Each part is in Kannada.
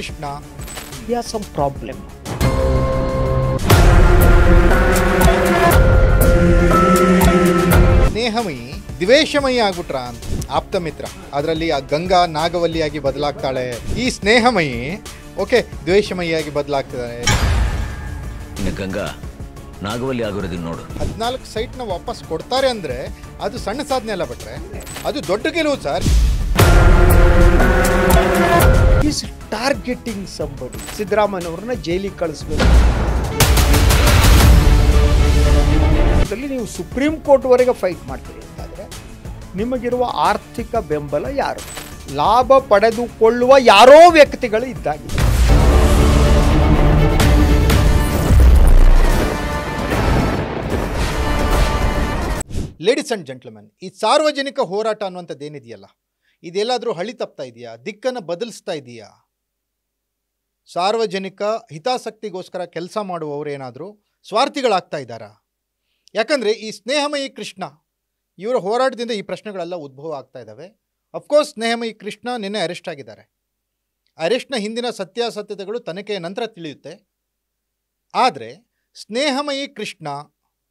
Krishna. He has some problem. ಸ್ನೇಹಮಯಿ ದ್ವೇಷಮಯಿ ಆಗ್ಬಿಟ್ರ ಅಂತ ಆಪ್ತ ಮಿತ್ರ, ಅದರಲ್ಲಿ ಆ ಗಂಗಾ ನಾಗವಲ್ಲಿಯಾಗಿ ಬದಲಾಗ್ತಾಳೆ. ಈ ಸ್ನೇಹಮಯಿ ಓಕೆ ದ್ವೇಷಮಯಿಯಾಗಿ ಬದಲಾಗ್ತಿದ್ದಾಳೆ. ಇನ್ನು ಗಂಗಾ ನಾಗವಲ್ಲಿ ಆಗಿರೋದನ್ನ ನೋಡು. 14 ಸೈಟ್ನ ವಾಪಸ್ ಕೊಡ್ತಾರೆ ಅಂದ್ರೆ ಅದು ಸಣ್ಣ ಸಾಧನೆ ಅಲ್ಲ ಬಿಟ್ರೆ ಅದು ದೊಡ್ಡ ಗೆಲುವು sir. He is targeting somebody. ಸಿದ್ದರಾಮಯ್ಯನವ್ರನ್ನ ಜೈಲಿಗೆ ಕಳಿಸ್ಬೇಕು. ನೀವು ಸುಪ್ರೀಂ ಕೋರ್ಟ್ವರೆಗೆ ಫೈಟ್ ಮಾಡ್ತೀರಿ ಅಂತಾದರೆ ನಿಮಗಿರುವ ಆರ್ಥಿಕ ಬೆಂಬಲ ಯಾರು? ಲಾಭ ಪಡೆದುಕೊಳ್ಳುವ ಯಾರೋ ವ್ಯಕ್ತಿಗಳು ಇದ್ದಾಗಿದೆ. ಲೇಡೀಸ್ ಅಂಡ್ ಜೆಂಟ್ಲ್ಮೆನ್, ಈ ಸಾರ್ವಜನಿಕ ಹೋರಾಟ ಅನ್ನುವಂಥದ್ದು ಏನಿದೆಯಲ್ಲ, ಇದೆಲ್ಲಾದರೂ ಹಳಿ ತಪ್ತಾ ಇದೆಯಾ? ದಿಕ್ಕನ್ನು ಬದಲಿಸ್ತಾ ಇದೆಯಾ? ಸಾರ್ವಜನಿಕ ಹಿತಾಸಕ್ತಿಗೋಸ್ಕರ ಕೆಲಸ ಮಾಡುವವರು ಏನಾದರೂ ಸ್ವಾರ್ಥಿಗಳಾಗ್ತಾ ಇದ್ದಾರಾ? ಯಾಕಂದರೆ ಈ ಸ್ನೇಹಮಯಿ ಕೃಷ್ಣ ಇವರ ಹೋರಾಟದಿಂದ ಈ ಪ್ರಶ್ನೆಗಳೆಲ್ಲ ಉದ್ಭವ ಆಗ್ತಾ ಇದ್ದಾವೆ. ಅಫ್ಕೋರ್ಸ್ ಸ್ನೇಹಮಯಿ ಕೃಷ್ಣ ನಿನ್ನೆ ಅರೆಸ್ಟ್ ಆಗಿದ್ದಾರೆ. ಅರೆಸ್ಟ್ನ ಹಿಂದಿನ ಸತ್ಯಾಸತ್ಯತೆಗಳು ತನಿಖೆಯ ನಂತರ ತಿಳಿಯುತ್ತೆ. ಆದರೆ ಸ್ನೇಹಮಯಿ ಕೃಷ್ಣ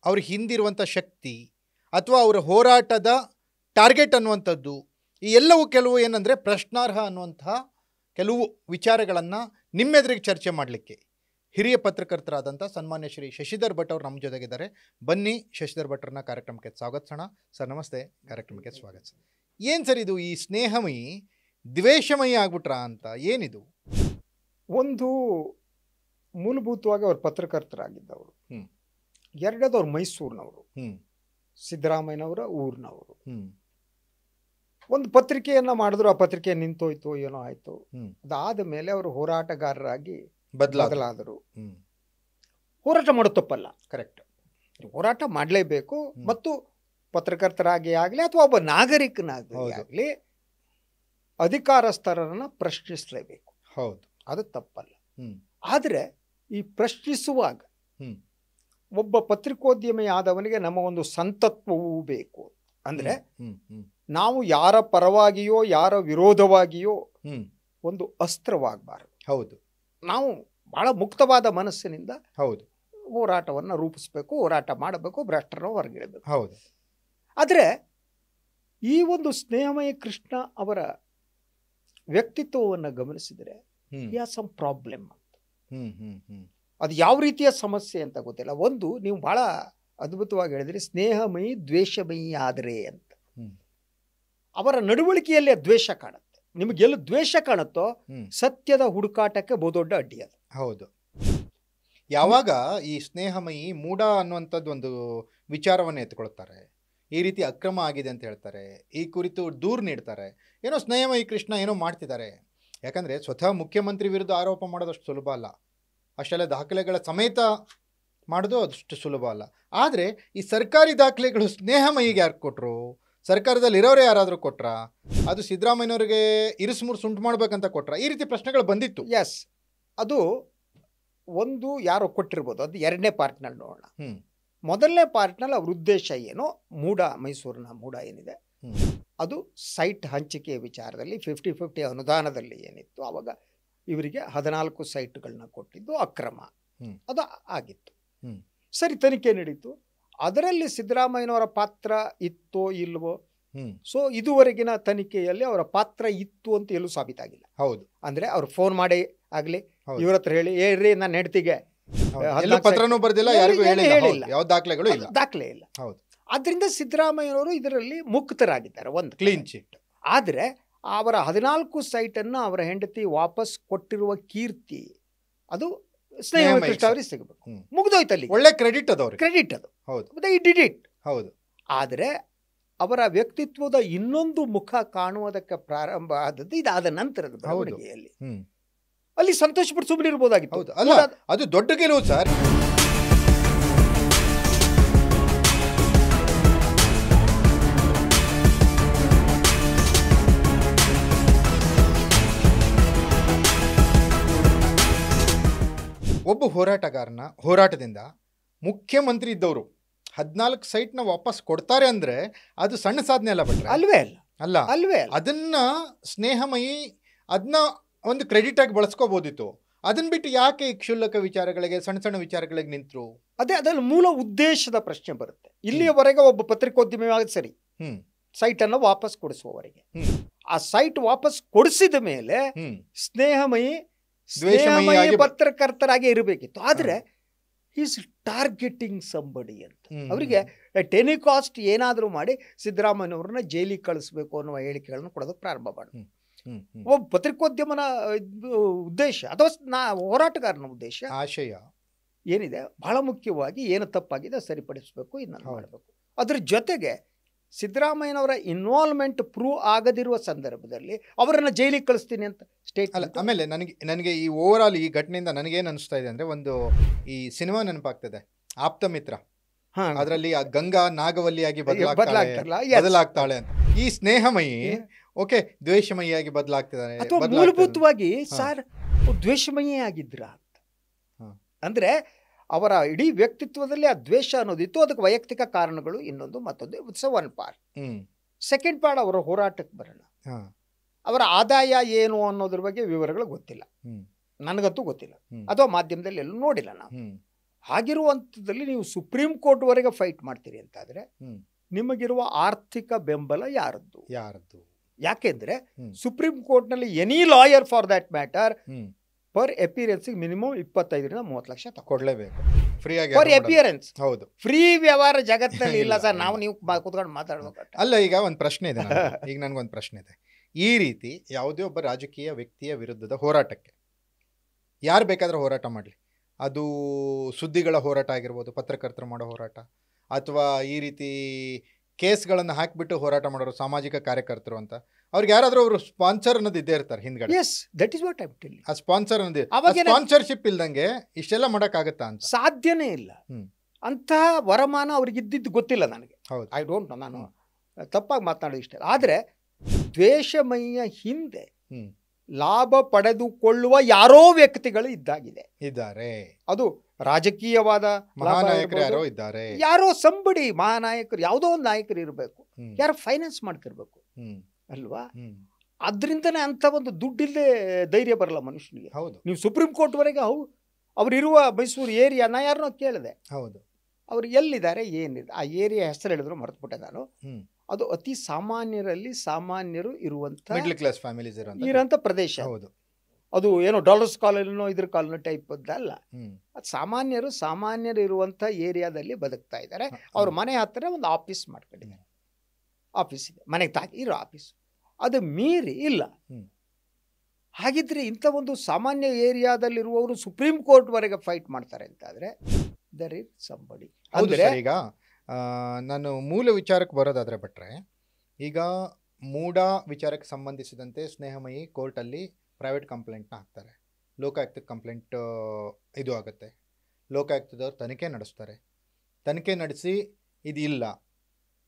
ಅವ್ರ ಹಿಂದಿರುವಂಥ ಶಕ್ತಿ ಅಥವಾ ಅವರ ಹೋರಾಟದ ಟಾರ್ಗೆಟ್ ಅನ್ನುವಂಥದ್ದು ಈ ಎಲ್ಲವೂ ಕೆಲವು ಏನಂದರೆ ಪ್ರಶ್ನಾರ್ಹ ಅನ್ನುವಂತಹ ಕೆಲವು ವಿಚಾರಗಳನ್ನು ನಿಮ್ಮೆದುರಿಗೆ ಚರ್ಚೆ ಮಾಡಲಿಕ್ಕೆ ಹಿರಿಯ ಪತ್ರಕರ್ತರಾದಂಥ ಸನ್ಮಾನ್ಯ ಶ್ರೀ ಶಶಿಧರ್ ಭಟ್ ಅವರು ನಮ್ಮ ಜೊತೆಗಿದ್ದಾರೆ. ಬನ್ನಿ ಶಶಿಧರ್ ಭಟ್ರನ್ನ ಕಾರ್ಯಕ್ರಮಕ್ಕೆ ಸ್ವಾಗತಿಸೋಣ. ಸರ್ ನಮಸ್ತೆ, ಕಾರ್ಯಕ್ರಮಕ್ಕೆ ಸ್ವಾಗತ. ಏನು ಸರ್ ಇದು ಈ ಸ್ನೇಹಮಯಿ ದ್ವೇಷಮಯಿ ಆಗ್ಬಿಟ್ರಾ ಅಂತ? ಏನಿದು? ಒಂದು ಮೂಲಭೂತವಾಗಿ ಅವ್ರು ಪತ್ರಕರ್ತರಾಗಿದ್ದವರು, ಎರಡದವ್ರು ಮೈಸೂರಿನವರು, ಸಿದ್ದರಾಮಯ್ಯನವರ ಊರಿನವರು. ಒಂದು ಪತ್ರಿಕೆಯನ್ನು ಮಾಡಿದ್ರು, ಆ ಪತ್ರಿಕೆ ನಿಂತೋಯ್ತು, ಏನೋ ಆಯಿತು. ಅದಾದ ಮೇಲೆ ಅವರು ಹೋರಾಟಗಾರರಾಗಿ ಬದಲಾದರು. ಹೋರಾಟ ಮಾಡೋದು ತಪ್ಪಲ್ಲ, ಕರೆಕ್ಟ್. ಹೋರಾಟ ಮಾಡಲೇಬೇಕು. ಮತ್ತು ಪತ್ರಕರ್ತರಾಗಿ ಆಗಲಿ ಅಥವಾ ಒಬ್ಬ ನಾಗರಿಕನಾಗಲಿ ಆಗಲಿ ಅಧಿಕಾರಸ್ಥರನ್ನು ಪ್ರಶ್ನಿಸಲೇಬೇಕು. ಹೌದು, ಅದು ತಪ್ಪಲ್ಲ. ಆದರೆ ಈ ಪ್ರಶ್ನಿಸುವಾಗ ಒಬ್ಬ ಪತ್ರಿಕೋದ್ಯಮಿ ಆದವನಿಗೆ ನಮ್ಮ ಒಂದು ಸಂತತ್ವವೂ ಬೇಕು. ಅಂದರೆ ನಾವು ಯಾರ ಪರವಾಗಿಯೋ ಯಾರ ವಿರೋಧವಾಗಿಯೋ ಒಂದು ಅಸ್ತ್ರವಾಗಬಾರದು. ಹೌದು, ನಾವು ಬಹಳ ಮುಕ್ತವಾದ ಮನಸ್ಸಿನಿಂದ ಹೌದು ಹೋರಾಟವನ್ನು ರೂಪಿಸಬೇಕು, ಹೋರಾಟ ಮಾಡಬೇಕು, ಭ್ರಷ್ಟರನ್ನು ಹೊರಗಿಡಬೇಕು. ಹೌದು. ಆದರೆ ಈ ಒಂದು ಸ್ನೇಹಮಯಿ ಕೃಷ್ಣ ಅವರ ವ್ಯಕ್ತಿತ್ವವನ್ನು ಗಮನಿಸಿದರೆ ಸಮ್ ಪ್ರಾಬ್ಲಮ್ ಅಂತ. ಅದು ಯಾವ ರೀತಿಯ ಸಮಸ್ಯೆ ಅಂತ ಗೊತ್ತಿಲ್ಲ. ಒಂದು, ನೀವು ಬಹಳ ಅದ್ಭುತವಾಗಿ ಹೇಳಿದ್ರಿ, ಸ್ನೇಹಮಯಿ ದ್ವೇಷಮಯಿ ಆದರೆ ಅಂತ. ಅವರ ನಡವಳಿಕೆಯಲ್ಲಿ ದ್ವೇಷ ಕಾಣುತ್ತೆ. ನಿಮಗೆಲ್ಲ ದ್ವೇಷ ಕಾಣುತ್ತೋ ಸತ್ಯದ ಹುಡುಕಾಟಕ್ಕೆ ಬಹುದೊಡ್ಡ ಅಡ್ಡಿ ಅದು. ಹೌದು. ಯಾವಾಗ ಈ ಸ್ನೇಹಮಯಿ ಮೂಢ ಅನ್ನುವಂಥದ್ದು ಒಂದು ವಿಚಾರವನ್ನು ಎತ್ಕೊಳ್ತಾರೆ, ಈ ರೀತಿ ಅಕ್ರಮ ಆಗಿದೆ ಅಂತ ಹೇಳ್ತಾರೆ, ಈ ಕುರಿತು ದೂರು ನೀಡ್ತಾರೆ, ಏನೋ ಸ್ನೇಹಮಯಿ ಕೃಷ್ಣ ಏನೋ ಮಾಡ್ತಿದ್ದಾರೆ. ಯಾಕಂದರೆ ಸ್ವತಃ ಮುಖ್ಯಮಂತ್ರಿ ವಿರುದ್ಧ ಆರೋಪ ಮಾಡೋದು ಅಷ್ಟು ಸುಲಭ ಅಲ್ಲ, ಅಷ್ಟೆಲ್ಲ ದಾಖಲೆಗಳ ಸಮೇತ ಮಾಡೋದು ಅಷ್ಟು ಸುಲಭ ಅಲ್ಲ. ಆದರೆ ಈ ಸರ್ಕಾರಿ ದಾಖಲೆಗಳು ಸ್ನೇಹಮಯಿಗೆ ಯಾರು ಕೊಟ್ಟರು? ಸರ್ಕಾರದಲ್ಲಿ ಇರೋರೇ ಯಾರಾದರೂ ಕೊಟ್ರಾ? ಅದು ಸಿದ್ದರಾಮಯ್ಯನವ್ರಿಗೆ ಇರಿಸುಮುರುಸು ಉಂಟು ಮಾಡ್ಬೇಕಂತ ಕೊಟ್ರಾ? ಈ ರೀತಿ ಪ್ರಶ್ನೆಗಳು ಬಂದಿತ್ತು. ಎಸ್, ಅದು ಒಂದು ಯಾರೋ ಕೊಟ್ಟಿರ್ಬೋದು. ಅದು ಎರಡನೇ ಪಾರ್ಟ್ನಲ್ಲಿ ನೋಡೋಣ. ಮೊದಲನೇ ಪಾರ್ಟ್ನಲ್ಲಿ ಅವ್ರ ಉದ್ದೇಶ ಏನು? ಮೂಡ, ಮೈಸೂರಿನ ಮೂಡ ಏನಿದೆ ಅದು ಸೈಟ್ ಹಂಚಿಕೆ ವಿಚಾರದಲ್ಲಿ 50-50 ಅನುದಾನದಲ್ಲಿ ಏನಿತ್ತು ಆವಾಗ ಇವರಿಗೆ 14 ಸೈಟ್ಗಳನ್ನ ಕೊಟ್ಟಿದ್ದು ಅಕ್ರಮ. ಅದು ಆಗಿತ್ತು. ಸರಿ, ತನಿಖೆ ನಡೀತು. ಅದರಲ್ಲಿ ಸಿದ್ದರಾಮಯ್ಯನವರ ಪಾತ್ರ ಇತ್ತೋ ಇಲ್ವೋ? ಸೊ ಇದುವರೆಗಿನ ತನಿಖೆಯಲ್ಲಿ ಅವರ ಪಾತ್ರ ಇತ್ತು ಅಂತ ಎಲ್ಲೂ ಸಾಬೀತಾಗಿಲ್ಲ. ಹೌದು. ಅಂದರೆ ಅವ್ರು ಫೋನ್ ಮಾಡಿ ಆಗಲಿ, ಇವ್ರ ಹತ್ರ ಹೇಳಿ, ಏನ್ರಿ ನನ್ನ ಹೆಂಡತಿಗೆ ಪತ್ರನೂ ಬರ್ದಿಲ್ಲ, ಯಾರಿಗೂ ಹೇಳಿಲ್ಲ, ಯಾವ ದಾಖಲೆಗಳು ಇಲ್ಲ, ದಾಖಲೆ ಇಲ್ಲ. ಹೌದು. ಆದ್ರಿಂದ ಸಿದ್ದರಾಮಯ್ಯನವರು ಇದರಲ್ಲಿ ಮುಕ್ತರಾಗಿದ್ದಾರೆ, ಒಂದು ಕ್ಲೀನ್ ಚಿಟ್. ಆದರೆ ಅವರ 14 ಸೈಟನ್ನು ಅವರ ಹೆಂಡತಿ ವಾಪಸ್ ಕೊಟ್ಟಿರುವ ಕೀರ್ತಿ ಅದು ಸ್ನೇಹಮಯಿ ಕೃಷ್ಣ ಅವರಿಗೆ ಸಿಗಬೇಕು. ಮುಗಿದೋಯ್ತು, ಅಲ್ಲಿ ಒಳ್ಳೆ ಕ್ರೆಡಿಟ್ ಅದು, ಕ್ರೆಡಿಟ್ ಅದು. ಹೌದು, ಡಿಡ್ ಇಟ್. ಹೌದು. ಆದರೆ ಅವರ ವ್ಯಕ್ತಿತ್ವದ ಇನ್ನೊಂದು ಮುಖ ಕಾಣುವುದಕ್ಕೆ ಪ್ರಾರಂಭ ಆದದ್ದು ಇದಾದ ನಂತರದ ಬೆಳವಣಿಗೆಯಲ್ಲಿ. ಅಲ್ಲಿ ಸಂತೋಷ ಪಟ್ಟು ಸುಮ್ಮನೆ ಇರ್ಬೋದಾಗಿತ್ತು. ಅಲ್ಲ, ಅದು ದೊಡ್ಡ ಗೆಲುವು ಸರ್. ಒಬ್ಬ ಹೋರಾಟಗಾರನ ಹೋರಾಟದಿಂದ ಮುಖ್ಯಮಂತ್ರಿ ಇದ್ದವರು 14 ಸೈಟ್ನ ವಾಪಸ್ ಕೊಡ್ತಾರೆ ಅಂದರೆ ಅದು ಸಣ್ಣ ಸಾಧನೆ ಅಲ್ಲ ಬಿಟ್ರೆ ಅಲ್ವೇ ಅಲ್ಲ. ಅಲ್ವೇ ಅದನ್ನ ಸ್ನೇಹಮಯಿ ಅದನ್ನ ಒಂದು ಕ್ರೆಡಿಟ್ ಆಗಿ ಬಳಸ್ಕೋಬೋದಿತ್ತು. ಅದನ್ನ ಬಿಟ್ಟು ಯಾಕೆ ಈ ಕ್ಷುಲ್ಲಕ ವಿಚಾರಗಳಿಗೆ, ಸಣ್ಣ ಸಣ್ಣ ವಿಚಾರಗಳಿಗೆ ನಿಂತರು? ಅದ್ರಲ್ಲಿ ಮೂಲ ಉದ್ದೇಶದ ಪ್ರಶ್ನೆ ಬರುತ್ತೆ. ಇಲ್ಲಿಯವರೆಗೆ ಒಬ್ಬ ಪತ್ರಿಕೋದ್ಯಮಿಯಾಗ ಸರಿ, ಸೈಟನ್ನು ವಾಪಸ್ ಕೊಡಿಸುವವರೆಗೆ, ಆ ಸೈಟ್ ವಾಪಸ್ ಕೊಡಿಸಿದ ಮೇಲೆ ಸ್ನೇಹಮಯಿ ಪತ್ರಕರ್ತರಾಗಿ ಇರಬೇಕಿತ್ತು. ಆದ್ರೆ ಈಸ್ ಟಾರ್ಗೆಟಿಂಗ್ ಸಂಬಡಿ ಅಂತ, ಅವರಿಗೆ ಟೆನಿ ಕಾಸ್ಟ್ ಏನಾದರೂ ಮಾಡಿ ಸಿದ್ದರಾಮಯ್ಯವ್ರನ್ನ ಜೈಲಿಗೆ ಕಳಿಸ್ಬೇಕು ಅನ್ನುವ ಹೇಳಿಕೆಗಳನ್ನು ಕೊಡೋದಕ್ಕೆ ಪ್ರಾರಂಭ ಮಾಡಿ, ಒಬ್ಬ ಪತ್ರಿಕೋದ್ಯಮನ ಉದ್ದೇಶ ಅಥವಾ ಹೋರಾಟಗಾರನ ಉದ್ದೇಶ, ಆಶಯ ಏನಿದೆ ಬಹಳ ಮುಖ್ಯವಾಗಿ ಏನು ತಪ್ಪಾಗಿದೆ ಸರಿಪಡಿಸಬೇಕು, ಇದನ್ನು ಮಾಡಬೇಕು. ಅದ್ರ ಜೊತೆಗೆ ಸಿದ್ದರಾಮಯ್ಯನವರ ಇನ್ವಾಲ್ವ್ಮೆಂಟ್ ಪ್ರೂವ್ ಆಗದಿರುವ ಸಂದರ್ಭದಲ್ಲಿ ಅವರನ್ನು ಜೈಲಿಗೆ ಕಳಿಸ್ತೀನಿ ಅಂತ ಸ್ಟೇಟ್. ಆಮೇಲೆ ನನಗೆ ಈ ಓವರ್ ಆಲ್ ಈ ಘಟನೆಯಿಂದ ನನಗೇನು ಅನಿಸ್ತಾ ಇದೆ ಅಂದರೆ, ಒಂದು ಈ ಸಿನಿಮಾ ನೆನಪಾಗ್ತದೆ, ಆಪ್ತ ಮಿತ್ರ. ಅದರಲ್ಲಿ ಆ ಗಂಗಾ ನಾಗವಲ್ಲಿಯಾಗಿ ಬದಲಾಗ್ತಾಳೆ ಅಂತ. ಈ ಸ್ನೇಹಮಯಿ ಓಕೆ ದ್ವೇಷಮಯಿಯಾಗಿ ಬದಲಾಗ್ತಿದ್ದಾನೆ. ಅಥವಾ ಮೂಲಭೂತವಾಗಿ ಸರ್ ದ್ವೇಷಮಯೇ ಆಗಿದ್ರ ಅಂತ. ಅಂದ್ರೆ ಅವರ ಇಡೀ ವ್ಯಕ್ತಿತ್ವದಲ್ಲಿ ಆ ದ್ವೇಷ ಅನ್ನೋದಿತ್ತು. ಅದಕ್ಕೆ ವೈಯಕ್ತಿಕ ಕಾರಣಗಳು ಇನ್ನೊಂದು ಮತ್ತೊಂದು. It's one part. Second part ಅವರ ಹೋರಾಟಕ್ಕೆ ಬರೋಣ. ಅವರ ಆದಾಯ ಏನು ಅನ್ನೋದ್ರ ಬಗ್ಗೆ ವಿವರಗಳು ಗೊತ್ತಿಲ್ಲ, ನನಗಂತೂ ಗೊತ್ತಿಲ್ಲ, ಅಥವಾ ಮಾಧ್ಯಮದಲ್ಲಿ ಎಲ್ಲೂ ನೋಡಿಲ್ಲ ನಾವು. ಹಾಗಿರುವಂಥದ್ದಲ್ಲಿ ನೀವು ಸುಪ್ರೀಂ ಕೋರ್ಟ್ ವರೆಗೆ ಫೈಟ್ ಮಾಡ್ತೀರಿ ಅಂತಾದ್ರೆ ನಿಮಗಿರುವ ಆರ್ಥಿಕ ಬೆಂಬಲ ಯಾರದ್ದು? ಯಾಕೆಂದ್ರೆ ಸುಪ್ರೀಂ ಕೋರ್ಟ್ನಲ್ಲಿ any lawyer for that matter per appearance minimum 25 ರಿಂದ 30 ಲಕ್ಷ ತಗೊಳ್ಳೇಬೇಕು ಫಾರ್ ಅಪಿಯರೆನ್ಸ್. ಹೌದು, ಫ್ರೀ ವ್ಯವಹಾರ ಜಗತ್ತಿನಲ್ಲಿ ಇಲ್ಲ ಸರ್. ನೀವು ಕೂತ್ಕೊಂಡು ಮಾತಾಡ್ಬೇಕು. ಅಲ್ಲ, ಈಗ ಒಂದು ಪ್ರಶ್ನೆ ಇದೆ ಈಗ ನನಗೊಂದು ಪ್ರಶ್ನೆ ಇದೆ. ಈ ರೀತಿ ಯಾವುದೇ ಒಬ್ಬ ರಾಜಕೀಯ ವ್ಯಕ್ತಿಯ ವಿರುದ್ಧದ ಹೋರಾಟಕ್ಕೆ ಯಾರು ಬೇಕಾದ್ರೆ ಹೋರಾಟ ಮಾಡಲಿ, ಅದು ಸುದ್ದಿಗಳ ಹೋರಾಟ ಆಗಿರ್ಬೋದು, ಪತ್ರಕರ್ತರು ಮಾಡೋ ಹೋರಾಟ, ಅಥವಾ ಈ ರೀತಿ ಕೇಸ್ಗಳನ್ನು ಹಾಕಿಬಿಟ್ಟು ಹೋರಾಟ ಮಾಡೋರು ಸಾಮಾಜಿಕ ಕಾರ್ಯಕರ್ತರು ಅಂತ, ಅವ್ರಿಗೆ ಯಾರಾದರೂ ಅವರು ಸ್ಪಾನ್ಸರ್ ಅನ್ನೋದು ಇದ್ದೇ ಇರ್ತಾರೆ ಹಿಂದ್ಗಡೆ. Yes, that is what I am telling. ಆ ಸ್ಪಾನ್ಸರ್ ಅನ್ನೋದು, ಸ್ಪಾನ್ಸರ್ಶಿಪ್ ಇಲ್ದಂಗೆ ಇಷ್ಟೆಲ್ಲ ಮಾಡೋಕ್ಕಾಗತ್ತಾ ಅಂತ ಸಾಧ್ಯನೇ ಇಲ್ಲ. ಅಂತಹ ವರಮಾನ ಅವ್ರಿಗೆ ಇದ್ದಿದ್ದು ಗೊತ್ತಿಲ್ಲ ನನಗೆ. ಐ ಡೋಂಟ್ ನೋ, ನಾನು ತಪ್ಪಾಗಿ ಮಾತನಾಡೋದು ಇಷ್ಟ. ಆದರೆ ದ್ವೇಷಮಯ ಹಿಂದೆ ಲಾಭ ಪಡೆದುಕೊಳ್ಳುವ ಯಾರೋ ವ್ಯಕ್ತಿಗಳು ಇದ್ದಾರೆ. ಅದು ರಾಜಕೀಯವಾದ ಮಹಾನಾಯಕರು ಯಾರೋ ಇದ್ದಾರೆ, ಯಾರೋ ಸಂಬಡಿ ಮಹಾನಾಯಕರು, ಯಾವುದೋ ಒಂದು ನಾಯಕರು ಇರಬೇಕು, ಯಾರೋ ಫೈನಾನ್ಸ್ ಮಾಡ್ತಿರ್ಬೇಕು ಅಲ್ವಾ? ಅದರಿಂದನೇ ಅಂತ ಒಂದು ದುಡ್ಡಿಲ್ಲದೆ ಧೈರ್ಯ ಬರಲ್ಲ ಮನುಷ್ಯನಿಗೆ. ಹೌದು, ನೀವು ಸುಪ್ರೀಂ ಕೋರ್ಟ್ ವರೆಗೆ ಅವರಿರುವ ಮೈಸೂರು ಏರಿಯಾ ನಾ ಯಾರನ್ನೋ ಕೇಳಿದೆ. ಹೌದು, ಅವ್ರು ಎಲ್ಲಿದ್ದಾರೆ ಏನಿದೆ, ಆ ಏರಿಯಾ ಹೆಸರು ಹೇಳಿದ್ರು ಮರೆತುಬಿಟ್ಟೆ ನಾನು. ಅದು ಅತಿ ಸಾಮಾನ್ಯರು ಇರುವಂತ ಮಿಡ್ಲ್ ಕ್ಲಾಸ್ ಫ್ಯಾಮಿಲೀಸ್ ಇರೋಂಥ ಪ್ರದೇಶ. ಹೌದು, ಅದು ಏನೋ ಡಾಲರ್ಸ್ ಕಾಲೋನಿನೋ ಇದ್ರ ಕಾಲೋನಿ ಟೈಪ್ ಅಲ್ಲ. ಅದು ಸಾಮಾನ್ಯರು ಇರುವಂಥ ಏರಿಯಾದಲ್ಲಿ ಬದುಕ್ತಾ ಇದ್ದಾರೆ. ಅವ್ರ ಮನೆ ಹತ್ತಿರ ಒಂದು ಆಫೀಸ್ ಮಾಡ್ಕೊಂಡಿದ್ದಾರೆ. ಆಫೀಸ್ ಇದೆ, ಮನೆಗೆ ತಾಕಿ ಇರೋ ಆಫೀಸ್. ಅದು ಮೀರಿ ಇಲ್ಲ. ಹಾಗಿದ್ರೆ ಇಂಥ ಒಂದು ಸಾಮಾನ್ಯ ಏರಿಯಾದಲ್ಲಿರುವವರು ಸುಪ್ರೀಂ ಕೋರ್ಟ್ ವರೆಗೆ ಫೈಟ್ ಮಾಡ್ತಾರೆ ಅಂತಾದ್ರೆ ದರ್ ಇಸ್ ಸಂಬಡಿ. ಅಂದ್ರೆ ಈಗ ನಾನು ಮೂಲ ವಿಚಾರಕ್ಕೆ ಬರೋದಾದ್ರೆ ಭಟ್ರೆ, ಈಗ ಮೂಡಾ ವಿಚಾರಕ್ಕೆ ಸಂಬಂಧಿಸಿದಂತೆ ಸ್ನೇಹಮಯಿ ಕೋರ್ಟಲ್ಲಿ ಪ್ರೈವೇಟ್ ಕಂಪ್ಲೇಂಟ್ನ ಹಾಕ್ತಾರೆ. ಲೋಕಾಯುಕ್ತಕ್ಕೆ ಕಂಪ್ಲೇಂಟ್ ಇದು ಆಗುತ್ತೆ. ಲೋಕಾಯುಕ್ತದವ್ರು ತನಿಖೆ ನಡೆಸ್ತಾರೆ. ತನಿಖೆ ನಡೆಸಿ ಇದು ಇಲ್ಲ,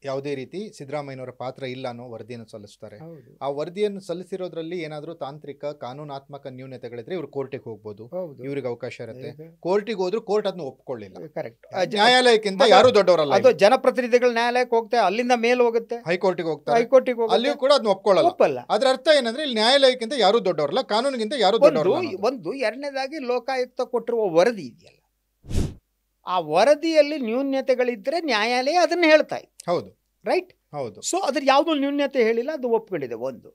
ಯಾವುದೇ ರೀತಿ ಸಿದ್ದರಾಮಯ್ಯನವರ ಪಾತ್ರ ಇಲ್ಲ ಅನ್ನೋ ವರದಿಯನ್ನು ಸಲ್ಲಿಸ್ತಾರೆ. ಆ ವರದಿಯನ್ನು ಸಲ್ಲಿಸಿರೋದ್ರಲ್ಲಿ ಏನಾದರೂ ತಾಂತ್ರಿಕ ಕಾನೂನಾತ್ಮಕ ನ್ಯೂನತೆಗಳಿದ್ರೆ ಇವ್ರು ಕೋರ್ಟಿಗೆ ಹೋಗ್ಬೋದು, ಇವ್ರಿಗೆ ಅವಕಾಶ ಇರುತ್ತೆ. ಕೋರ್ಟಿಗೆ ಹೋದ್ರು ಕೋರ್ಟ್ ಅದನ್ನ ಒಪ್ಕೊಳ್ಳಿಲ್ಲ. ಕರೆಕ್ಟ್. ನ್ಯಾಯಾಲಯಕ್ಕಿಂತ ಯಾರು ದೊಡ್ಡವರಲ್ಲ. ಅದು ಜನಪ್ರತಿನಿಧಿಗಳು ನ್ಯಾಯಾಲಯಕ್ಕೆ ಹೋಗ್ತಾರೆ, ಅಲ್ಲಿಂದ ಮೇಲೆ ಹೋಗುತ್ತೆ ಹೈಕೋರ್ಟಿಗೆ ಹೋಗ್ತಾರೆ, ಅಲ್ಲಿಯೂ ಕೂಡ ಅದನ್ನ ಒಪ್ಕೊಳ್ಳಲ್ಲ. ಅದ್ರ ಅರ್ಥ ಏನಂದ್ರೆ ಇಲ್ಲಿ ನ್ಯಾಯಾಲಯಕ್ಕಿಂತ ಯಾರು ದೊಡ್ಡವರಲ್ಲ, ಕಾನೂನಿಗಿಂತ ಯಾರು ದೊಡ್ಡವರು. ಒಂದು ಎರಡನೇದಾಗಿ ಲೋಕಾಯುಕ್ತ ಕೊಟ್ಟಿರುವ ವರದಿ ಇದೆಯಲ್ಲ, ಆ ವರದಿಯಲ್ಲಿ ನ್ಯೂನ್ಯತೆಗಳಿದ್ರೆ ನ್ಯಾಯಾಲಯ ಅದನ್ನ ಹೇಳ್ತಾ ಇದೆ. ಹೌದು, ರೈಟ್. ಹೌದು. ಸೊ ಅದ್ರ ಯಾವ್ದು ನ್ಯೂನ್ಯತೆ ಹೇಳಿಲ್ಲ, ಅದು ಒಪ್ಕೊಂಡಿದೆ. ಒಂದು.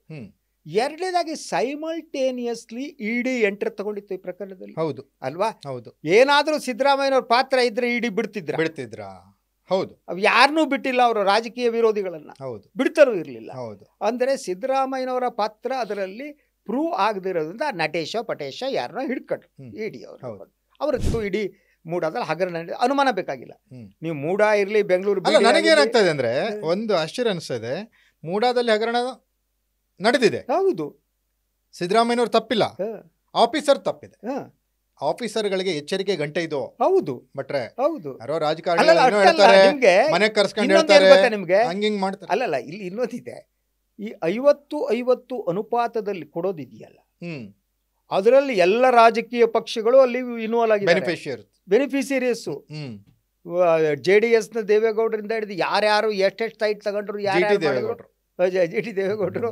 ಎರಡನೇದಾಗಿ ಸೈಮಲ್ಟೇನಿಯಸ್ಲಿ ಇಡಿ ಎಂಟರ್ ತಗೊಂಡಿತ್ತು ಈ ಪ್ರಕರಣದಲ್ಲಿ. ಹೌದು ಅಲ್ವಾ? ಹೌದು. ಏನಾದ್ರೂ ಸಿದ್ದರಾಮಯ್ಯನವ್ರ ಪಾತ್ರ ಇದ್ರೆ ಇಡಿ ಬಿಡ್ತಿದ್ರ? ಹೌದು. ಅವ್ ಯಾರನ್ನೂ ಬಿಟ್ಟಿಲ್ಲ, ಅವರು ರಾಜಕೀಯ ವಿರೋಧಿಗಳನ್ನ. ಹೌದು. ಬಿಡ್ತಾರೂ ಇರ್ಲಿಲ್ಲ. ಹೌದು. ಅಂದ್ರೆ ಸಿದ್ದರಾಮಯ್ಯನವರ ಪಾತ್ರ ಅದರಲ್ಲಿ ಪ್ರೂವ್ ಆಗದಿರೋದ್ರಿಂದ ನಟೇಶ ಪಟೇಶ ಯಾರನ್ನ ಹಿಡ್ಕಟ್ರು ಇಡಿ ಅವರು. ಅವರದ್ದು ಇಡೀ ಮೂಡಾದಲ್ಲಿ ಹಗರಣ ಅನುಮಾನ ಬೇಕಾಗಿಲ್ಲ. ನೀವು ಮೂಡ ಇರ್ಲಿ, ಬೆಂಗಳೂರು. ನನಗೇನಾಗ್ತಾ ಇದೆ ಅಂದ್ರೆ ಒಂದು ಆಶ್ಚರ್ಯ ಅನಿಸ್ತಾ ಇದೆ, ಮೂಡಾದಲ್ಲಿ ಹಗರಣ ನಡೆದಿದೆ. ಹೌದು, ಸಿದ್ದರಾಮಯ್ಯನವ್ರು ತಪ್ಪಿಲ್ಲ, ಆಫೀಸರ್ ತಪ್ಪಿದೆ. ಆಫೀಸರ್ಗಳಿಗೆ ಎಚ್ಚರಿಕೆ ಗಂಟೆ ಇದು. ಹೌದು ಬಟ್ರೆ. ಹೌದು, ಯಾರೋ ರಾಜಕಾರಣಿ ಮನೆ ಕರ್ಸ್ಕೊಂಡು ಹೇಳ್ತಾರೆ, ನಿಮ್ಗೆ ಹಂಗಿಂಗ್ ಮಾಡ್ತಾರೆ. ಅಲ್ಲಲ್ಲ, ಇಲ್ಲಿ ಇನ್ನೊಂದಿದೆ. ಈ 50-50 ಅನುಪಾತದಲ್ಲಿ ಕೊಡೋದಿದೆಯಲ್ಲ, ಅದರಲ್ಲಿ ಎಲ್ಲ ರಾಜಕೀಯ ಪಕ್ಷಗಳು ಅಲ್ಲಿ ಇನ್ವಾಲ್ವ್ ಆಗಿದೆ. ಬೆನಿಫಿಷಿಯರೀಸ್ JDS ನ ದೇವೇಗೌಡರಿಂದ ಹಿಡಿದು ಯಾರ್ಯಾರು ಎಷ್ಟೆಷ್ಟು ಸೈಟ್ ತಗೊಂಡ್ರು, ಜಿ ಟಿ ದೇವೇಗೌಡರು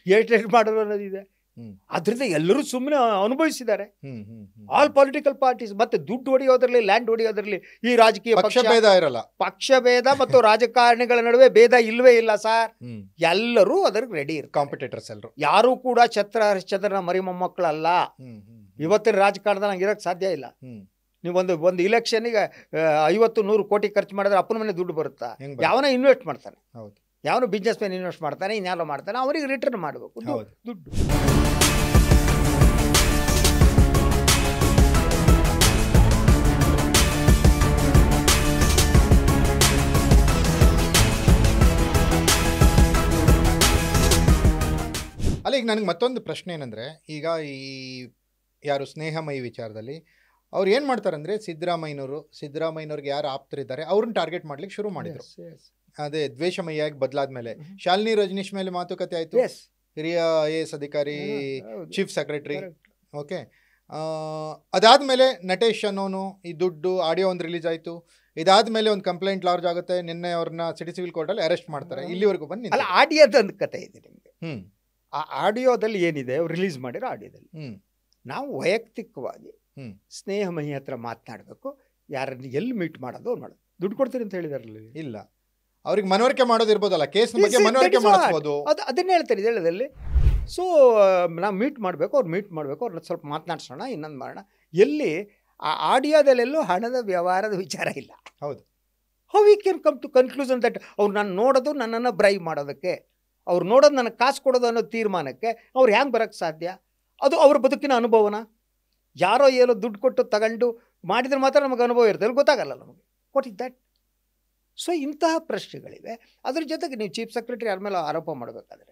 ಎಷ್ಟೆಷ್ಟು ಮಾಡಿದ್ರು ಅನ್ನೋದಿದೆ. ಅದರಿಂದ ಎಲ್ಲರೂ ಸುಮ್ಮನೆ ಅನುಭವಿಸಿದ್ದಾರೆ. All political parties. ಮತ್ತೆ ದುಡ್ಡು ಹೊಡೆಯೋದ್ರಲ್ಲಿ, ಲ್ಯಾಂಡ್ ಹೊಡೆಯೋದ್ರಲ್ಲಿ ಈ ರಾಜಕೀಯ ಪಕ್ಷಭೇದ ಇರಲ್ಲ. ಪಕ್ಷಭೇದ ಮತ್ತು ರಾಜಕಾರಣಿಗಳ ನಡುವೆ ಭೇದ ಇಲ್ವೇ ಇಲ್ಲ ಸರ್. ಎಲ್ಲರೂ ಅದಕ್ಕೆ ರೆಡಿ ಇರ್ತಾರೆ. ಕಾಂಪಿಟೇಟರ್ಸ್ ಎಲ್ಲರೂ. ಯಾರು ಕೂಡ ಛತ್ರ ಹರಿಶ್ಚಂದ್ರನ ಮರಿ ಮೊಮ್ಮಕ್ಕಳಲ್ಲ. ಇವತ್ತಿನ ರಾಜಕಾರಣದಲ್ಲಿ ಹಂಗೆ ಇರೋಕ್ಕೆ ಸಾಧ್ಯ ಇಲ್ಲ. ನೀವು ಒಂದು ಇಲೆಕ್ಷನ್ಗೆ 50-100 ಕೋಟಿ ಖರ್ಚು ಮಾಡಿದ್ರೆ ಅಪ್ಪನ ಮನೆ ದುಡ್ಡು ಬರುತ್ತಾ? ಯಾವನ ಇನ್ವೆಸ್ಟ್ ಮಾಡ್ತಾನೆ, ಯಾವನು ಬಿಸ್ನೆಸ್ ಮ್ಯಾನ್ ಇನ್ವೆಸ್ಟ್ ಮಾಡ್ತಾನೆ, ಇನ್ಯಾರೋ ಮಾಡ್ತಾನೆ, ಅವರಿಗೆ ರಿಟರ್ನ್ ಮಾಡಬೇಕು ದುಡ್ಡು. ಅಲ್ಲ, ಈಗ ನನಗೆ ಮತ್ತೊಂದು ಪ್ರಶ್ನೆ ಏನಂದರೆ, ಈಗ ಈ ಯಾರು ಸ್ನೇಹಮಯಿ ವಿಚಾರದಲ್ಲಿ ಅವ್ರು ಏನು ಮಾಡ್ತಾರೆ ಅಂದರೆ, ಸಿದ್ದರಾಮಯ್ಯನವ್ರಿಗೆ ಯಾರು ಆಪ್ತರಿದ್ದಾರೆ ಅವ್ರನ್ನ ಟಾರ್ಗೆಟ್ ಮಾಡ್ಲಿಕ್ಕೆ ಶುರು ಮಾಡಿದರು. ಅದೇ ದ್ವೇಷಮಯಿಯಾಗಿ ಬದಲಾದ ಮೇಲೆ ಶಾಲಿನಿ ರಜನೀಶ್ ಮೇಲೆ ಮಾತುಕತೆ ಆಯಿತು. ಹಿರಿಯ IAS ಅಧಿಕಾರಿ, ಚೀಫ್ ಸೆಕ್ರೆಟರಿ. ಓಕೆ, ಅದಾದಮೇಲೆ ನಟೇಶ್ ಅನ್ನೋನು ಈ ದುಡ್ಡು ಆಡಿಯೋ ಒಂದು ರಿಲೀಸ್ ಆಯಿತು. ಇದಾದಮೇಲೆ ಒಂದು ಕಂಪ್ಲೇಂಟ್ ಲಾರ್ಜ್ ಆಗುತ್ತೆ. ನಿನ್ನೆ ಅವ್ರನ್ನ ಸಿಟಿ ಸಿವಿಲ್ ಕೋರ್ಟಲ್ಲಿ ಅರೆಸ್ಟ್ ಮಾಡ್ತಾರೆ. ಇಲ್ಲಿವರೆಗೂ ಬಂದು ಅಲ್ಲ, ಆಡಿಯೋದ ಒಂದು ಕತೆ ಇದೆ ನಿಮಗೆ. ಆ ಆಡಿಯೋದಲ್ಲಿ ಏನಿದೆ, ಅವ್ರು ರಿಲೀಸ್ ಮಾಡಿರೋ ಆಡಿಯೋದಲ್ಲಿ ನಾವು ವೈಯಕ್ತಿಕವಾಗಿ ಸ್ನೇಹಮಯಿ ಹತ್ರ ಮಾತನಾಡಬೇಕು. ಯಾರನ್ನು ಎಲ್ಲಿ ಮೀಟ್ ಮಾಡೋದು ಅವ್ರು ಮಾಡೋದು. ದುಡ್ಡು ಕೊಡ್ತೀರಿ ಅಂತ ಹೇಳಿದಾರಲ್ಲ? ಇಲ್ಲ, ಅವ್ರಿಗೆ ಮನವರಿಕೆ ಮಾಡೋದಿರ್ಬೋದಲ್ಲ, ಕೇಸ್ ಬಗ್ಗೆ ಮನವರಿಕೆ ಮಾಡಿಸ್ಬೋದು. ಅದನ್ನೇ ಹೇಳ್ತಾರೆ ಇದರಲ್ಲಿ. ಸೊ ನಾವು ಮೀಟ್ ಮಾಡಬೇಕು, ಅವ್ರು ಮೀಟ್ ಮಾಡಬೇಕು, ಅವ್ರನ್ನ ಸ್ವಲ್ಪ ಮಾತನಾಡ್ಸೋಣ, ಇನ್ನೊಂದು ಮಾಡೋಣ. ಎಲ್ಲಿ ಆ ಆಡಿಯೋದಲ್ಲೆಲ್ಲೂ ಹಣದ ವ್ಯವಹಾರದ ವಿಚಾರ ಇಲ್ಲ. ಹೌದು. How we can come to conclusion that ಅವ್ರು ನಾನು ನೋಡೋದು ನನ್ನನ್ನು ಬ್ರೈವ್ ಮಾಡೋದಕ್ಕೆ, ಅವ್ರು ನೋಡೋದು ನನಗೆ ಕಾಸು ಕೊಡೋದು ಅನ್ನೋ ತೀರ್ಮಾನಕ್ಕೆ ಅವ್ರು ಹ್ಯಾಂಗೆ ಬರೋಕ್ಕೆ ಸಾಧ್ಯ? ಅದು ಅವ್ರ ಬದುಕಿನ ಅನುಭವನ. ಯಾರೋ ಏನೋ ದುಡ್ಡು ಕೊಟ್ಟು ತಗೊಂಡು ಮಾಡಿದ್ರೆ ಮಾತ್ರ ನಮಗೆ ಅನುಭವ ಇರ್ತದೆ, ಗೊತ್ತಾಗಲ್ಲ ನಮಗೆ. What is that? ಸೊ ಇಂತಹ ಪ್ರಶ್ನೆಗಳಿವೆ. ಅದ್ರ ಜೊತೆಗೆ ನೀವು ಚೀಫ್ ಸೆಕ್ರೆಟರಿ ಯಾರ ಮೇಲೆ ಆರೋಪ ಮಾಡಬೇಕಾದ್ರೆ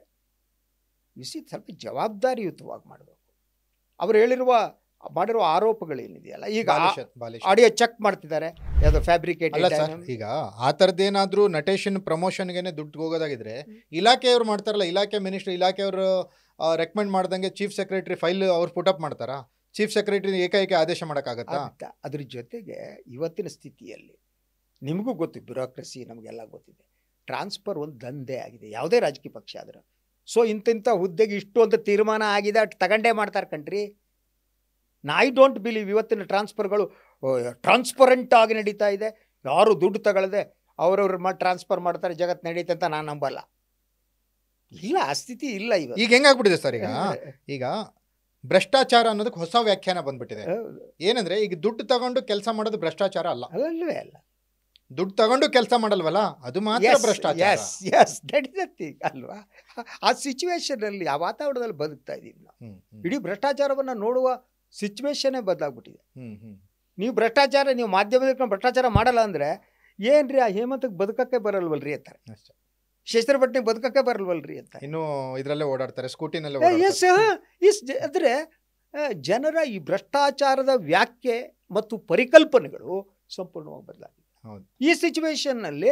ಸ್ವಲ್ಪ ಜವಾಬ್ದಾರಿಯುತವಾಗಿ ಮಾಡಬೇಕು. ಅವರು ಮಾಡಿರುವ ಆರೋಪಗಳೇನಿದೆಯಲ್ಲ, ಈಗ ಆಡಿಯೋ ಚೆಕ್ ಮಾಡ್ತಿದ್ದಾರೆ, ಯಾವುದೋ ಫ್ಯಾಬ್ರಿಕೇಟ್ ಅಲ್ಲ ಸರ್. ಈಗ ಆ ಥರದ್ದೇನಾದರೂ ನಟೇಶನ್ ಪ್ರಮೋಷನ್ಗೆ ದುಡ್ಡು ಹೋಗೋದಾಗಿದ್ರೆ ಇಲಾಖೆಯವರು ಮಾಡ್ತಾರಲ್ಲ, ಇಲಾಖೆಯವರು ರೆಕಮೆಂಡ್ ಮಾಡ್ದಂಗೆ ಚೀಫ್ ಸೆಕ್ರೆಟರಿ ಫೈಲ್ ಅವ್ರು ಪುಟಪ್ ಮಾಡ್ತಾರಾ? ಚೀಫ್ ಸೆಕ್ರೆಟರಿ ಏಕೈಕ ಆದೇಶ ಮಾಡೋಕ್ಕಾಗತ್ತಾ? ಅದ್ರ ಜೊತೆಗೆ ಇವತ್ತಿನ ಸ್ಥಿತಿಯಲ್ಲಿ ನಿಮಗೂ ಗೊತ್ತು, ಬ್ಯೂರೋಕ್ರಸಿ ನಮಗೆಲ್ಲ ಗೊತ್ತಿದೆ. ಟ್ರಾನ್ಸ್ಫರ್ ಒಂದು ದಂಧೆ ಆಗಿದೆ, ಯಾವುದೇ ರಾಜಕೀಯ ಪಕ್ಷ ಆದರೂ. ಸೊ ಇಂಥ ಹುದ್ದೆಗೆ ಇಷ್ಟು ಅಂತ ತೀರ್ಮಾನ ಆಗಿದೆ, ಅಷ್ಟು ತಗೊಂಡೇ ಮಾಡ್ತಾರೆ ಕಣ್ರಿ. ಐ ಡೋಂಟ್ ಬಿಲೀವ್ ಇವತ್ತಿನ ಟ್ರಾನ್ಸ್ಫರ್ಗಳು ಟ್ರಾನ್ಸ್ಪರೆಂಟ್ ಆಗಿ ನಡೀತಾ ಇದೆ. ಯಾರು ದುಡ್ಡು ತಗೊಳ್ಳದೆ ಅವ್ರವ್ರ ಟ್ರಾನ್ಸ್ಫರ್ ಮಾಡ್ತಾರೆ, ಜಗತ್ತು ನಡೀತೆ ಅಂತ ನಾನು ನಂಬಲ್ಲ. ಇಲ್ಲ, ಆ ಸ್ಥಿತಿ ಇಲ್ಲ. ಈಗ ಹೆಂಗಾಗ್ಬಿಟ್ಟಿದೆ ಸರ್, ಈಗ ಭ್ರಷ್ಟಾಚಾರ ಅನ್ನೋದಕ್ಕೆ ಹೊಸ ವ್ಯಾಖ್ಯಾನ ಬಂದ್ಬಿಟ್ಟಿದೆ. ಏನಂದ್ರೆ, ಈಗ ದುಡ್ಡು ತಗೊಂಡು ಕೆಲಸ ಮಾಡೋದು ಭ್ರಷ್ಟಾಚಾರ ಅಲ್ಲ. ಅಲ್ಲವೇ ಅಲ್ಲ. ದುಡ್ಡು ತಗೊಂಡು ಕೆಲಸ ಮಾಡಲ್ವಲ್ಲ, ಅದು ಮಾತ್ರ ಭ್ರಷ್ಟಾಚಾರ. ಅಲ್ವಾ? ಆ ಸಿಚುವೇಶನ್ ಅಲ್ಲಿ, ಆ ವಾತಾವರಣದಲ್ಲಿ ಬದುಕ್ತಾ ಇದೀವಿ ನಾವು. ಇಡೀ ಭ್ರಷ್ಟಾಚಾರವನ್ನ ನೋಡುವ ಸಿಚುವೇಶನ್ನೇ ಬದಲಾಗ್ಬಿಟ್ಟಿದೆ. ನೀವು ಭ್ರಷ್ಟಾಚಾರ, ನೀವು ಮಾಧ್ಯಮದಲ್ಲಿ ಭ್ರಷ್ಟಾಚಾರ ಮಾಡಲ್ಲ ಅಂದ್ರೆ ಏನ್ರಿ, ಆ ಹೇಮಂತಕ್ಕೆ ಬದುಕಕ್ಕೆ ಬರಲ್ವಲ್ರಿ ಅಂತಾರೆ, ಶಸ್ತ್ರಪಟ್ಟಣೆಗೆ ಬದುಕಕ್ಕೆ ಬರಲ್ವಲ್ರಿ ಅಂತ. ಇನ್ನು ಇದರಲ್ಲೇ ಓಡಾಡ್ತಾರೆ, ಸ್ಕೂಟಿನಲ್ಲೇ. ಅಂದ್ರೆ ಜನರ ಈ ಭ್ರಷ್ಟಾಚಾರದ ವ್ಯಾಖ್ಯೆ ಮತ್ತು ಪರಿಕಲ್ಪನೆಗಳು ಸಂಪೂರ್ಣವಾಗಿ ಬದಲಾಗಿದೆ. ಈ ಸಿಚುವೇಶನ್ನಲ್ಲಿ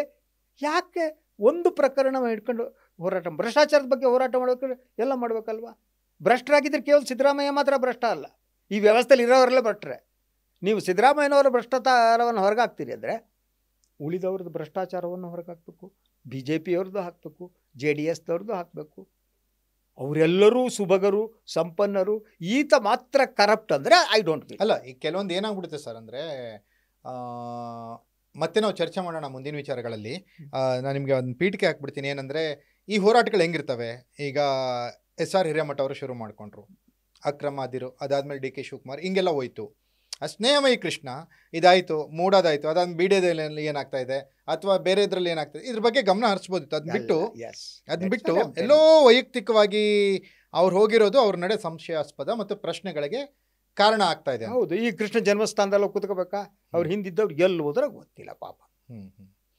ಯಾಕೆ ಒಂದು ಪ್ರಕರಣ ಹಿಡ್ಕೊಂಡು ಭ್ರಷ್ಟಾಚಾರದ ಬಗ್ಗೆ ಹೋರಾಟ ಮಾಡಬೇಕು? ಎಲ್ಲ ಮಾಡ್ಬೇಕಲ್ವಾ? ಭ್ರಷ್ಟರಾಗಿದ್ದರೆ ಕೇವಲ ಸಿದ್ದರಾಮಯ್ಯ ಮಾತ್ರ ಭ್ರಷ್ಟ ಅಲ್ಲ, ಈ ವ್ಯವಸ್ಥೆಯಲ್ಲಿ ಇರೋರೆಲ್ಲ ಭ್ರಷ್ಟರೆ. ನೀವು ಸಿದ್ದರಾಮಯ್ಯನವರ ಭ್ರಷ್ಟಾಚಾರವನ್ನು ಹೊರಗಾಕ್ತೀರಿ ಅಂದರೆ ಉಳಿದವ್ರದ್ದು ಭ್ರಷ್ಟಾಚಾರವನ್ನು ಹೊರಗಾಕಬೇಕು, BJPಯವ್ರದ್ದು ಹಾಕಬೇಕು, JDSದವ್ರದ್ದು ಹಾಕಬೇಕು. ಅವರೆಲ್ಲರೂ ಸುಭಗರು, ಸಂಪನ್ನರು. ಈತ ಮಾತ್ರ ಕರಪ್ಟ್ ಅಂದರೆ ಐ ಡೋಂಟ್ ಬಿ. ಅಲ್ಲ, ಈಗ ಕೆಲವೊಂದು ಏನಾಗ್ಬಿಡುತ್ತೆ ಸರ್ ಅಂದರೆ, ಮತ್ತೆ ನಾವು ಚರ್ಚೆ ಮಾಡೋಣ ಮುಂದಿನ ವಿಚಾರಗಳಲ್ಲಿ. ನಾನು ನಿಮಗೆ ಒಂದು ಪೀಠಿಕೆ ಹಾಕ್ಬಿಡ್ತೀನಿ. ಏನಂದರೆ, ಈ ಹೋರಾಟಗಳು ಹೆಂಗಿರ್ತವೆ. ಈಗ SR ಹಿರೇಮಠ ಅವರು ಶುರು ಮಾಡಿಕೊಂಡ್ರು, ಅಕ್ರಮ ಅದಿರು, ಅದಾದಮೇಲೆ DK ಶಿವಕುಮಾರ್, ಹಿಂಗೆಲ್ಲ ಹೋಯ್ತು. ಸ್ನೇಹಮಯಿ ಕೃಷ್ಣ ಇದಾಯಿತು, ಮೂಡೋದಾಯಿತು, ಅದಾದ BDದಲ್ಲಿ ಏನಾಗ್ತಾ ಇದೆ ಅಥವಾ ಬೇರೆ ಇದರಲ್ಲಿ ಏನಾಗ್ತದೆ, ಇದ್ರ ಬಗ್ಗೆ ಗಮನ ಹರಿಸ್ಬೋದಿತ್ತು. ಅದನ್ನ ಬಿಟ್ಟು ಎಲ್ಲೋ ವೈಯಕ್ತಿಕವಾಗಿ ಅವ್ರು ಹೋಗಿರೋದು ಅವ್ರ ನಡೆ ಸಂಶಯಾಸ್ಪದ ಮತ್ತು ಪ್ರಶ್ನೆಗಳಿಗೆ ಕಾರಣ ಆಗ್ತಾ ಇದೆ. ಹೌದು. ಈ ಕೃಷ್ಣ ಜನ್ಮಸ್ಥಾನದಲ್ಲಿ ಕೂತ್ಕೋಬೇಕಾ? ಅವ್ರು ಹಿಂದಿದ್ದವ್ರು ಎಲ್ಲಿ ಹೋದ್ರೆ ಗೊತ್ತಿಲ್ಲ ಪಾಪ.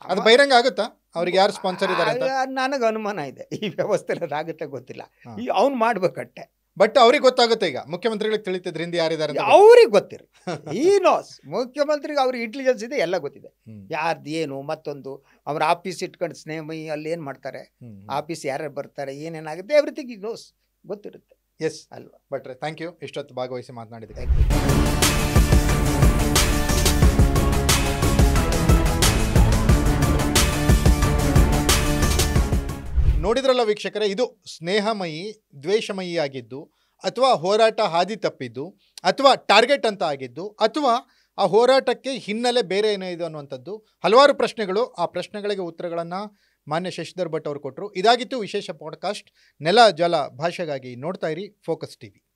ಅದು ಬಹಿರಂಗ ಆಗುತ್ತಾ? ಅವ್ರಿಗೆ ಯಾರು ಸ್ಪಾನ್ಸರ್ ಇದ್ದಾರೆ ಅಂತ ನನಗೆ ಅನುಮಾನ ಇದೆ. ಈ ವ್ಯವಸ್ಥೆಯಲ್ಲಿ ಅದಾಗುತ್ತೆ ಗೊತ್ತಿಲ್ಲ. ಅವ್ನು ಮಾಡ್ಬೇಕಟ್ಟೆ. ಬಟ್ ಅವ್ರಿಗೆ ಗೊತ್ತಾಗುತ್ತೆ. ಈಗ ಮುಖ್ಯಮಂತ್ರಿಗಳಿಗೆ ತಿಳಿತಿದ್ರೆ ಹಿಂದೆ ಯಾರಿದ್ದಾರೆ ಅವ್ರಿಗೆ ಗೊತ್ತಿರ. ಈ ನೋಸ್ ಮುಖ್ಯಮಂತ್ರಿಗೆ ಅವ್ರಿಗೆ ಇಂಟೆಲಿಜೆನ್ಸ್ ಇದೆ, ಎಲ್ಲ ಗೊತ್ತಿದೆ. ಯಾರ್ದು ಏನು ಮತ್ತೊಂದು ಅವ್ರ ಆಫೀಸ್ ಇಟ್ಕೊಂಡು ಸ್ನೇಹಮಯಿ ಅಲ್ಲಿ ಏನು ಮಾಡ್ತಾರೆ, ಆಫೀಸ್ ಯಾರ್ಯಾರು ಬರ್ತಾರೆ, ಏನೇನಾಗುತ್ತೆ, ಎವ್ರಿಥಿಂಗ್ ಈ ನೋಸ್ ಗೊತ್ತಿರುತ್ತೆ. ಎಸ್ ಅಲ್ವಾ? ಬಟ್ರೆ ಥ್ಯಾಂಕ್ ಯು, ಇಷ್ಟೊತ್ತು ಭಾಗವಹಿಸಿ ಮಾತನಾಡಿದೆ. ನೋಡಿದ್ರಲ್ಲ ವೀಕ್ಷಕರೇ, ಇದು ಸ್ನೇಹಮಯಿ ದ್ವೇಷಮಯಿ ಆಗಿದ್ದು ಅಥವಾ ಹೋರಾಟ ಹಾದಿ ತಪ್ಪಿದ್ದು, ಅಥವಾ ಟಾರ್ಗೆಟ್ ಅಂತ ಆಗಿದ್ದು, ಅಥವಾ ಆ ಹೋರಾಟಕ್ಕೆ ಹಿನ್ನೆಲೆ ಬೇರೆ ಏನೋ ಇದೆ ಅನ್ನುವಂಥದ್ದು ಹಲವಾರು ಪ್ರಶ್ನೆಗಳು. ಆ ಪ್ರಶ್ನೆಗಳಿಗೆ ಉತ್ತರಗಳನ್ನು ಮಾನ್ಯ ಶಶಿಧರ್ ಭಟ್ ಅವರು ಕೊಟ್ಟರು. ಇದಾಗಿತ್ತು ವಿಶೇಷ ಪಾಡ್ಕಾಸ್ಟ್. ನೆಲ ಜಲ ಭಾಷೆಗಾಗಿ ನೋಡ್ತಾ ಇರಿ ಫೋಕಸ್ ಟಿವಿ.